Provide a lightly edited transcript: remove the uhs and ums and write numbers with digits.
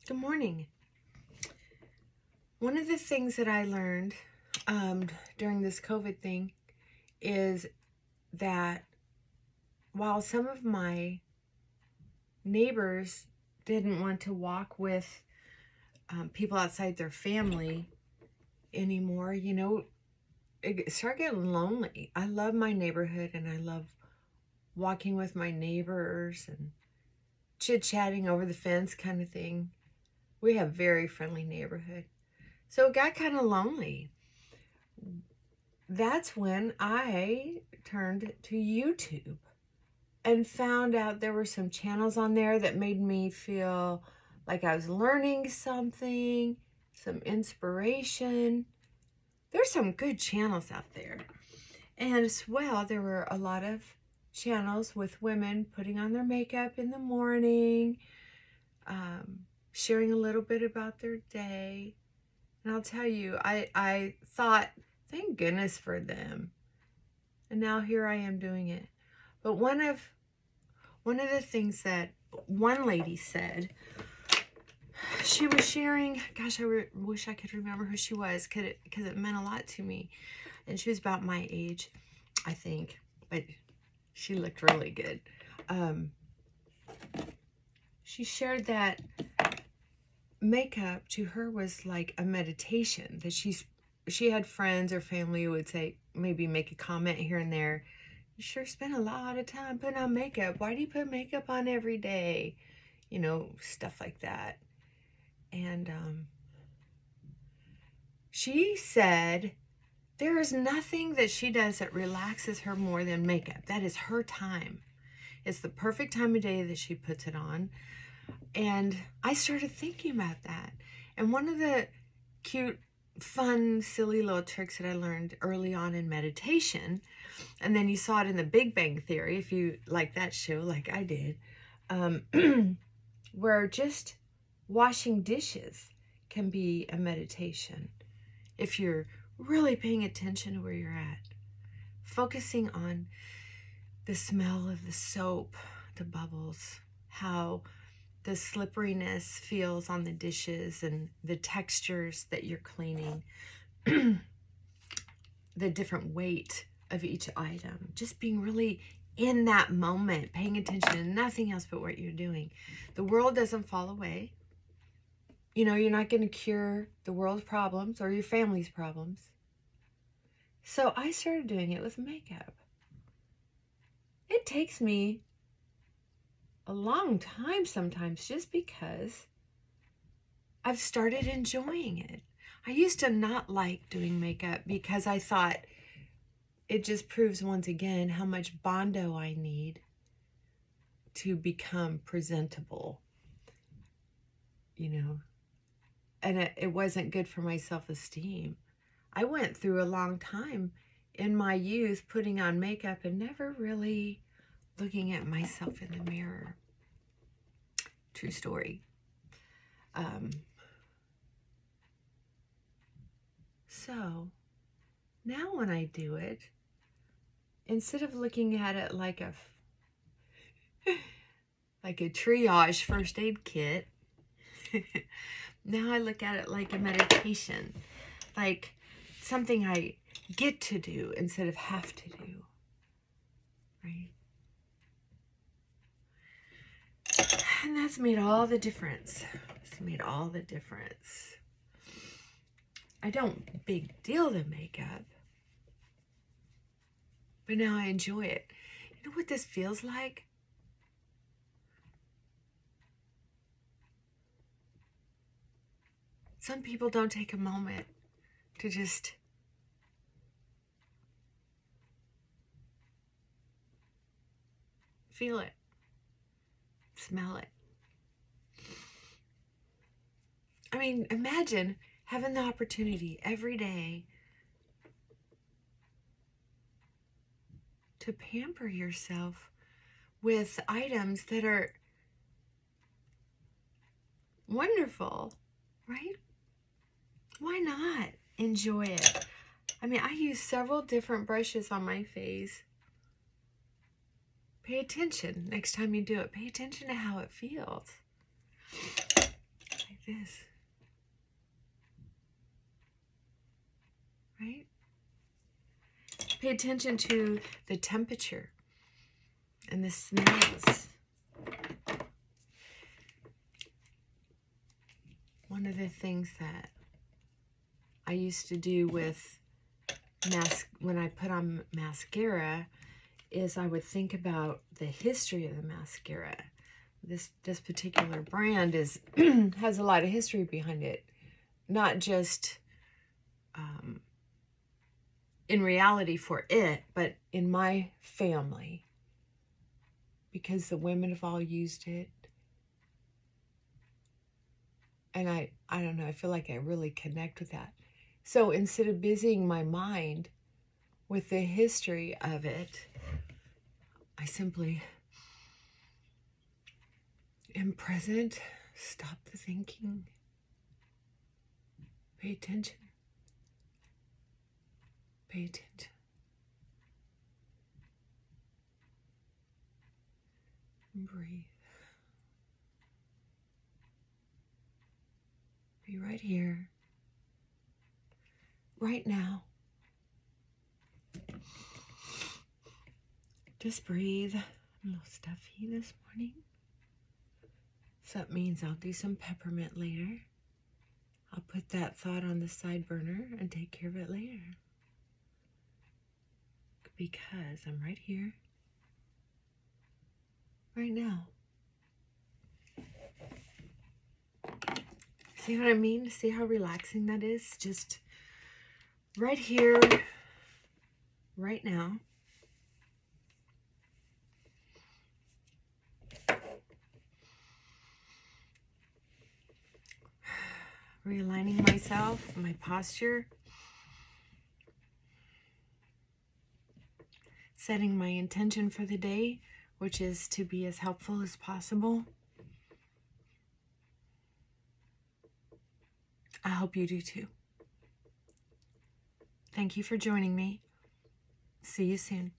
Good morning. One of the things that I learned during this COVID thing is that while some of my neighbors didn't want to walk with people outside their family anymore, it started getting lonely. I love my neighborhood and I love walking with my neighbors and chit-chatting over the fence kind of thing. We have a very friendly neighborhood. So it got kind of lonely. That's when I turned to YouTube and found out there were some channels on there that made me feel like I was learning something, some inspiration. There's some good channels out there. And as well, there were a lot of channels with women putting on their makeup in the morning, sharing a little bit about their day. And I'll tell you, I thought, thank goodness for them. And now here I am doing it. But one of the things that one lady said, she was sharing, gosh, I wish I could remember who she was because it meant a lot to me. And she was about my age, I think, but she looked really good. She shared that makeup to her was like a meditation, that she had friends or family who would say, maybe make a comment here and there, you sure spend a lot of time putting on makeup. Why do you put makeup on every day? Stuff like that. And she said there is nothing that she does that relaxes her more than makeup. That is her time. It's the perfect time of day that she puts it on. And I started thinking about that. And one of the cute, fun, silly little tricks that I learned early on in meditation, and then you saw it in the Big Bang Theory, if you like that show like I did, where just washing dishes can be a meditation. If you're really paying attention to where you're at, focusing on the smell of the soap, the bubbles, how the slipperiness feels on the dishes and the textures that you're cleaning, the different weight of each item, just being really in that moment, paying attention to nothing else but what you're doing. The world doesn't fall away. You're not going to cure the world's problems or your family's problems. So I started doing it with makeup. It takes me a long time sometimes just because I've started enjoying it. I used to not like doing makeup because I thought it just proves once again how much Bondo I need to become presentable, and it wasn't good for my self-esteem. I went through a long time in my youth putting on makeup and never really looking at myself in the mirror. True story. So now when I do it, instead of looking at it like a triage first aid kit, now I look at it like a meditation, like something I get to do instead of have to do, right? And that's made all the difference. It's made all the difference. I don't big deal the makeup, but now I enjoy it. You know what this feels like? Some people don't take a moment to just feel it, smell it. I mean, imagine having the opportunity every day to pamper yourself with items that are wonderful, right? Why not enjoy it? I mean, I use several different brushes on my face. Pay attention next time you do it. Pay attention to how it feels. I this. Right? Pay attention to the temperature and the smells. One of the things that I used to do with when I put on mascara is I would think about the history of the mascara. This particular brand is has a lot of history behind it, not just in reality for it, but in my family, because the women have all used it. And I don't know, I feel like I really connect with that. So instead of busying my mind with the history of it, I simply am present, stop the thinking, pay attention, pay attention. And breathe. Be right here, right now. Just breathe. I'm a little stuffy this morning. So that means I'll do some peppermint later. I'll put that thought on the side burner and take care of it later. Because I'm right here, right now. See what I mean? See how relaxing that is? Just right here, right now. Realigning myself, my posture. Setting my intention for the day, which is to be as helpful as possible. I hope you do too. Thank you for joining me. See you soon.